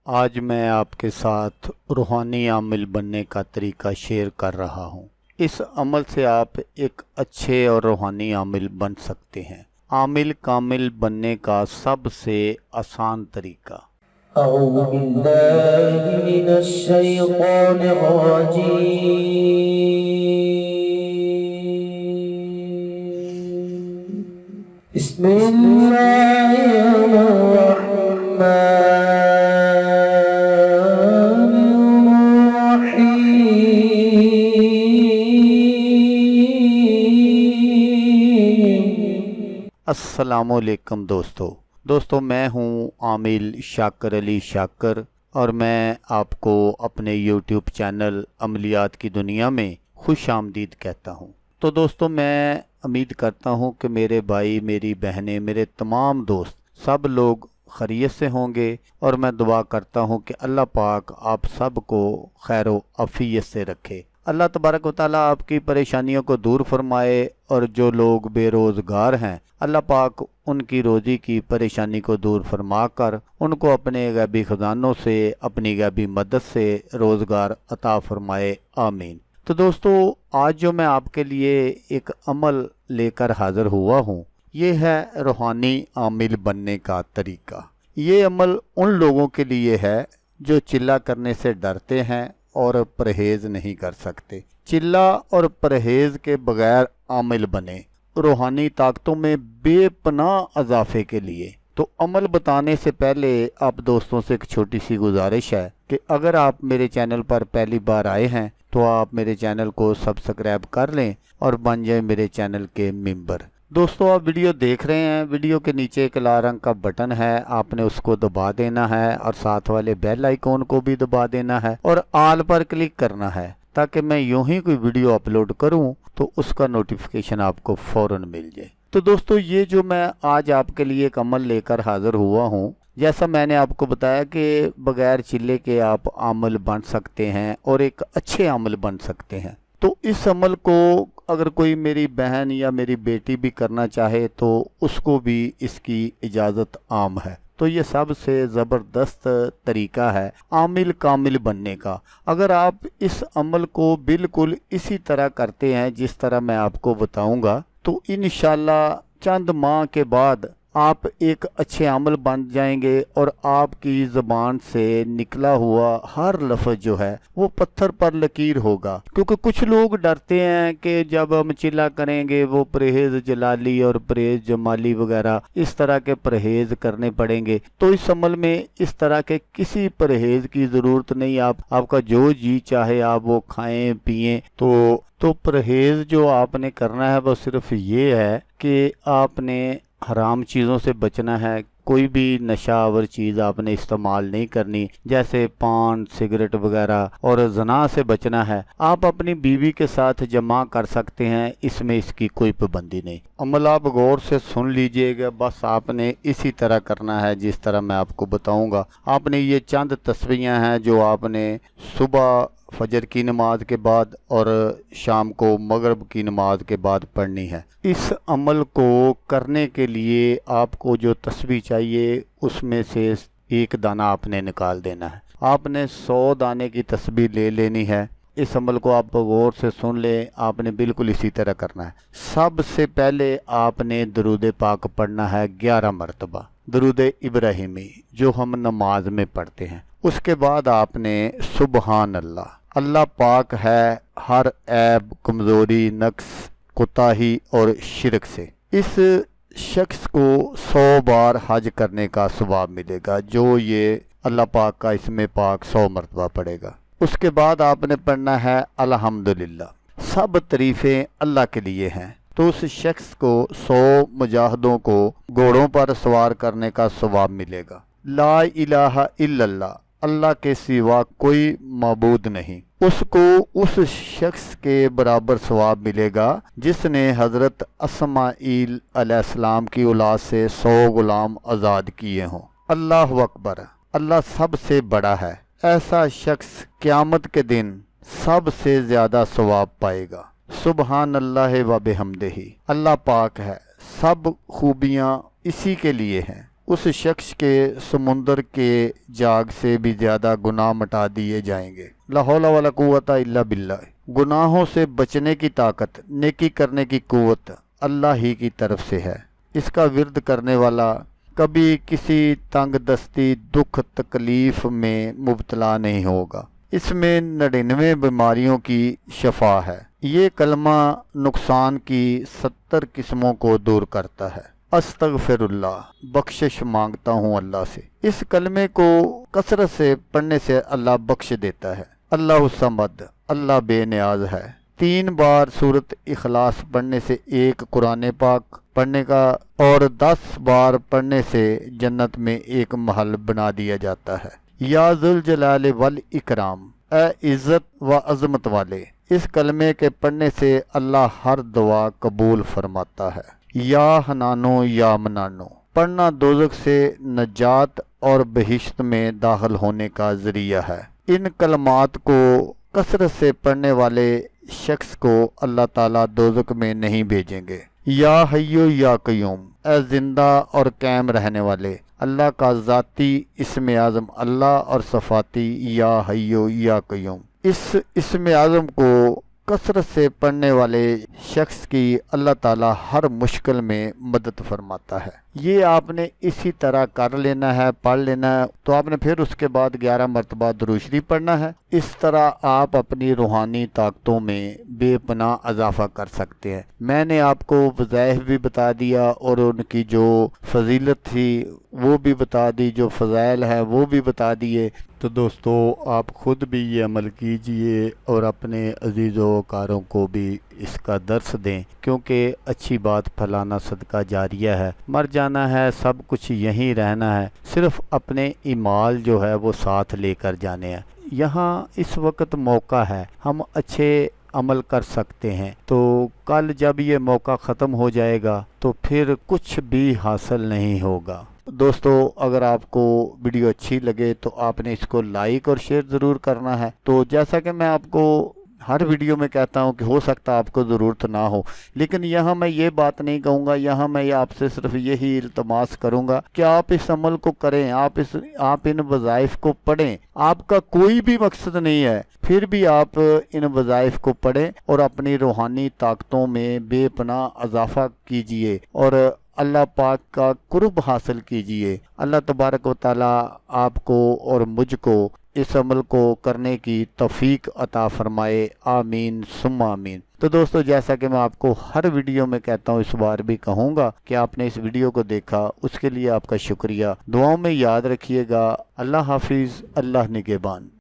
آج میں آپ کے ساتھ روحانی عامل بننے کا طریقہ شیئر کر رہا ہوں۔ اس عمل سے آپ ایک اچھے اور روحانی عامل بن سکتے ہیں۔ عامل کامل بننے کا سب سے آسان طریقہ۔ اعوذ باللہ من الشیطان الرجیم، بسم اللہ الرحمن السلام علیکم دوستو میں ہوں عامل شاکر علی شاکر، اور میں آپ کو اپنے یوٹیوب چینل عملیات کی دنیا میں خوش آمدید کہتا ہوں۔ تو دوستو، میں امید کرتا ہوں کہ میرے بھائی، میری بہنیں، میرے تمام دوست سب لوگ خیریت سے ہوں گے، اور میں دعا کرتا ہوں کہ اللہ پاک آپ سب کو خیر و عافیت سے رکھے۔ اللہ تبارک و تعالیٰ آپ کی پریشانیوں کو دور فرمائے، اور جو لوگ بے روزگار ہیں اللہ پاک ان کی روزی کی پریشانی کو دور فرما کر ان کو اپنے غیبی خزانوں سے، اپنی غیبی مدد سے روزگار عطا فرمائے، آمین۔ تو دوستو، آج جو میں آپ کے لیے ایک عمل لے کر حاضر ہوا ہوں، یہ ہے روحانی عامل بننے کا طریقہ۔ یہ عمل ان لوگوں کے لیے ہے جو چلہ کرنے سے ڈرتے ہیں اور پرہیز نہیں کر سکتے۔ چلہ اور پرہیز کے بغیر عامل بنے روحانی طاقتوں میں بے پناہ اضافے کے لیے۔ تو عمل بتانے سے پہلے آپ دوستوں سے ایک چھوٹی سی گزارش ہے کہ اگر آپ میرے چینل پر پہلی بار آئے ہیں تو آپ میرے چینل کو سبسکرائب کر لیں اور بن جائیں میرے چینل کے ممبر۔ دوستو، آپ ویڈیو دیکھ رہے ہیں، ویڈیو کے نیچے ایک لال رنگ کا بٹن ہے، آپ نے اس کو دبا دینا ہے، اور ساتھ والے بیل آئیکن کو بھی دبا دینا ہے، اور آل پر کلک کرنا ہے تاکہ میں یوں ہی کوئی ویڈیو اپلوڈ کروں تو اس کا نوٹیفیکیشن آپ کو فوراً مل جائے۔ تو دوستو، یہ جو میں آج آپ کے لیے ایک عمل لے کر حاضر ہوا ہوں، جیسا میں نے آپ کو بتایا کہ بغیر چلے کے آپ عامل بن سکتے ہیں اور ایک اچھے عامل بن سکتے ہیں۔ تو اس عمل کو اگر کوئی میری بہن یا میری بیٹی بھی کرنا چاہے تو اس کو بھی اس کی اجازت عام ہے۔ تو یہ سب سے زبردست طریقہ ہے عامل کامل بننے کا۔ اگر آپ اس عمل کو بالکل اسی طرح کرتے ہیں جس طرح میں آپ کو بتاؤں گا تو انشاءاللہ چند ماہ کے بعد آپ ایک اچھے عامل بن جائیں گے، اور آپ کی زبان سے نکلا ہوا ہر لفظ جو ہے وہ پتھر پر لکیر ہوگا۔ کیونکہ کچھ لوگ ڈرتے ہیں کہ جب ہم چلہ کریں گے وہ پرہیز جلالی اور پرہیز جمالی وغیرہ اس طرح کے پرہیز کرنے پڑیں گے۔ تو اس عمل میں اس طرح کے کسی پرہیز کی ضرورت نہیں۔ آپ کا جو جی چاہے آپ وہ کھائیں پئیں۔ تو پرہیز جو آپ نے کرنا ہے وہ صرف یہ ہے کہ آپ نے حرام چیزوں سے بچنا ہے۔ کوئی بھی نشہ آور چیز آپ نے استعمال نہیں کرنی، جیسے پان، سگریٹ وغیرہ، اور زنا سے بچنا ہے۔ آپ اپنی بیوی کے ساتھ جمع کر سکتے ہیں، اس میں اس کی کوئی پابندی نہیں۔ عمل آپ غور سے سن لیجئے گا، بس آپ نے اسی طرح کرنا ہے جس طرح میں آپ کو بتاؤں گا۔ آپ نے یہ چند تسبیحیں ہیں جو آپ نے صبح فجر کی نماز کے بعد اور شام کو مغرب کی نماز کے بعد پڑھنی ہے۔ اس عمل کو کرنے کے لیے آپ کو جو تسبیح چاہیے اس میں سے ایک دانہ آپ نے نکال دینا ہے۔ آپ نے 100 دانے کی تسبیح لے لینی ہے۔ اس عمل کو آپ غور سے سن لیں، آپ نے بالکل اسی طرح کرنا ہے۔ سب سے پہلے آپ نے درود پاک پڑھنا ہے 11 مرتبہ، درود ابراہیمی جو ہم نماز میں پڑھتے ہیں۔ اس کے بعد آپ نے سبحان اللہ، اللہ پاک ہے ہر عیب، کمزوری، نقص، کوتاہی اور شرک سے۔ اس شخص کو 100 بار حج کرنے کا ثواب ملے گا جو یہ اللہ پاک کا اسم پاک 100 مرتبہ پڑھے گا۔ اس کے بعد آپ نے پڑھنا ہے الحمدللہ، سب تعریفیں اللہ کے لیے ہیں۔ تو اس شخص کو 100 مجاہدوں کو گھوڑوں پر سوار کرنے کا ثواب ملے گا۔ لا الہ الا اللہ، اللہ کے سوا کوئی معبود نہیں، اس کو اس شخص کے برابر ثواب ملے گا جس نے حضرت اسماعیل علیہ السلام کی اولاد سے 100 غلام آزاد کیے ہوں۔ اللہ اکبر، اللہ سب سے بڑا ہے۔ ایسا شخص قیامت کے دن سب سے زیادہ ثواب پائے گا۔ سبحان اللہ و بحمدہ، اللہ پاک ہے، سب خوبیاں اسی کے لیے ہیں۔ اس شخص کے سمندر کے جاگ سے بھی زیادہ گناہ مٹا دیے جائیں گے۔ لا حول ولا قوت الا باللہ۔ گناہوں سے بچنے کی طاقت، نیکی کرنے کی قوت اللہ ہی کی طرف سے ہے۔ اس کا ورد کرنے والا کبھی کسی تنگ دستی، دکھ، تکلیف میں مبتلا نہیں ہوگا۔ اس میں 99 بیماریوں کی شفا ہے۔ یہ کلمہ نقصان کی 70 قسموں کو دور کرتا ہے۔ استغفر اللہ، بخشش مانگتا ہوں اللہ سے۔ اس کلمے کو کثرت سے پڑھنے سے اللہ بخش دیتا ہے۔ اللہ الصمد، اللہ بے نیاز ہے۔ 3 بار سورۃ اخلاص پڑھنے سے 1 قرآن پاک پڑھنے کا اور 10 بار پڑھنے سے جنت میں 1 محل بنا دیا جاتا ہے۔ یا ذوالجلال والاکرام، اے عزت و عظمت والے، اس کلمے کے پڑھنے سے اللہ ہر دعا قبول فرماتا ہے۔ یا حنانو یا منانو، پڑھنا دوزخ سے نجات اور بہشت میں داخل ہونے کا ذریعہ ہے۔ ان کلمات کو کثرت سے پڑھنے والے شخص کو اللہ تعالیٰ دوزخ میں نہیں بھیجیں گے۔ یا حیو یا قیوم، اے زندہ اور قائم رہنے والے، اللہ کا ذاتی اسم اعظم اللہ اور صفاتی یا حیو یا قیوم، اس اسم اعظم کو کثرت سے پڑھنے والے شخص کی اللہ تعالیٰ ہر مشکل میں مدد فرماتا ہے۔ یہ آپ نے اسی طرح کر لینا ہے، پڑھ لینا ہے، تو آپ نے پھر اس کے بعد 11 مرتبہ درود شریف پڑھنا ہے۔ اس طرح آپ اپنی روحانی طاقتوں میں بے پناہ اضافہ کر سکتے ہیں۔ میں نے آپ کو وظائف بھی بتا دیا اور ان کی جو فضیلت تھی وہ بھی بتا دی، جو فضائل ہے وہ بھی بتا دیے۔ تو دوستو، آپ خود بھی یہ عمل کیجئے اور اپنے عزیز و وقاروں کو بھی اس کا درس دیں، کیونکہ اچھی بات پھیلانا صدقہ جاریہ ہے۔ مر جانا ہے، سب کچھ یہیں رہنا ہے، صرف اپنے اعمال جو ہے وہ ساتھ لے کر جانے ہیں۔ یہاں اس وقت موقع ہے، ہم اچھے عمل کر سکتے ہیں، تو کل جب یہ موقع ختم ہو جائے گا تو پھر کچھ بھی حاصل نہیں ہوگا۔ دوستو، اگر آپ کو ویڈیو اچھی لگے تو آپ نے اس کو لائک اور شیئر ضرور کرنا ہے۔ تو جیسا کہ میں آپ کو ہر ویڈیو میں کہتا ہوں کہ ہو سکتا آپ کو ضرورت نہ ہو، لیکن یہاں میں یہ بات نہیں کہوں گا، یہاں میں آپ سے صرف یہی التماس کروں گا کہ آپ اس عمل کو کریں، آپ ان وظائف کو پڑھیں۔ آپ کا کوئی بھی مقصد نہیں ہے، پھر بھی آپ ان وظائف کو پڑھیں اور اپنی روحانی طاقتوں میں بے پناہ اضافہ کیجئے اور اللہ پاک کا قرب حاصل کیجئے۔ اللہ تبارک و تعالی آپ کو اور مجھ کو اس عمل کو کرنے کی توفیق عطا فرمائے، آمین ثم آمین۔ تو دوستو، جیسا کہ میں آپ کو ہر ویڈیو میں کہتا ہوں، اس بار بھی کہوں گا کہ آپ نے اس ویڈیو کو دیکھا، اس کے لیے آپ کا شکریہ۔ دعاؤں میں یاد رکھیے گا۔ اللہ حافظ، اللہ نگہبان۔